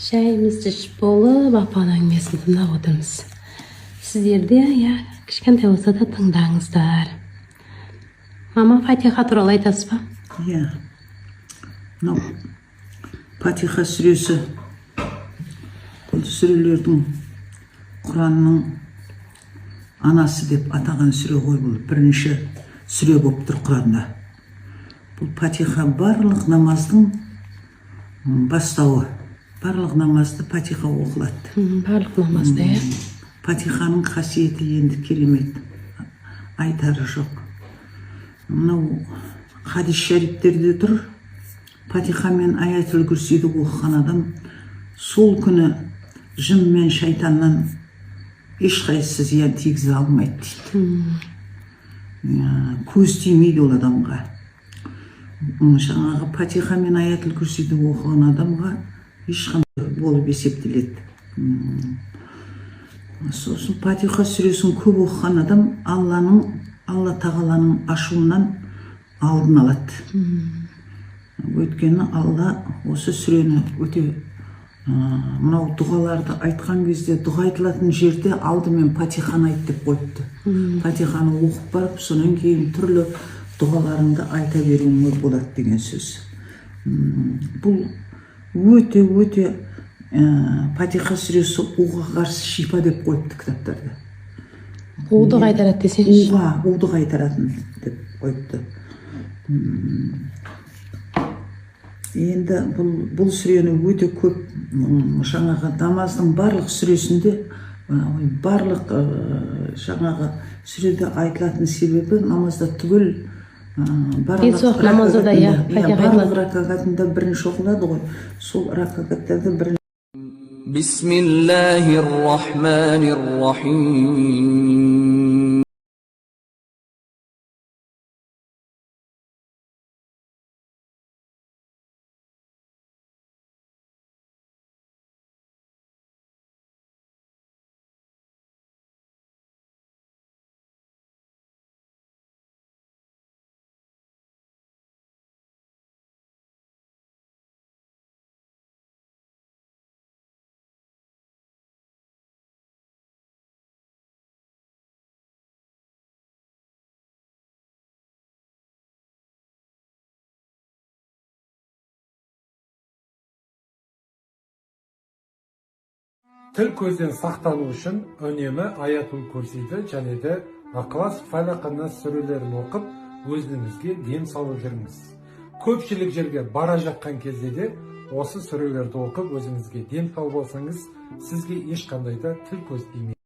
Шайымызды ішіп болып, апаның әңгімесін тыңдап отырмыз. Сіздер де кішкентай болса да тыңдаңыздар. Мама, Фатиха туралы айтасыз ба? Мынау Фатиха сүресі бұл сүрелердің Құранның анасы деп атаған сүре ғой. Бұл бірінші сүре болып тұр Құранда. Бұл Фатиха барлық намаздың бастауы. Барлық намазды Фатиха оқылады. Барлық намазды, Фатиханың қасиеті енді керемет, айтары жоқ. Мынау хадис шәріптерде тұр. Фатиха мен аятул курсиді оқыған адам сол күні жын мен шайтаннан ешқайсысы зиян тигізе алмайды дейді. Көз тимейді ол адамға. Жаңағы Фатиха мен аятул курсиді оқыған адамға ешқандай болып есептеледі. Сосын Фатиха сүресін көп оқыған адам Алла тағаланың ашуынан алдын алады. Өйткені Алла осы сүрені өте мынау дұғаларды айтқан кезде, дұға айтылатын жерде алдымен Фатиханы айт деп қойыпты. Фатиханы оқып барып, сонан кейін түрлі дұғаларыңды айта беруіңе болады деген сөз. Бұл өте Фатиха сүресі уға қарсы шипа деп қойыпты кітаптарда. Уды қайтарады десеңші. Уды қайтаратын деп қойыпты. Енді бұл сүрені өте көп, жаңағы намаздың барлық сүресінде, барлық жаңағы сүреде айтылатын себебі намазда түгел барлық намазда да барлық ракағатында бірінші оқылады ғой. Сол ракағаттарды бірінші. Бисмиллахир-рахманир-рахим. Тіл көзден сақтану үшін үнемі аятул курсиді және де Ақлас, Фалақ, Нас сүрелерін оқып, өзіңізге дем салып жүріңіз. Көпшілік жерге бара жатқан кезде де осы сүрелерді оқып, өзіңізге дем салып алсаңыз, сізге ешқандай да тіл көз тимейді.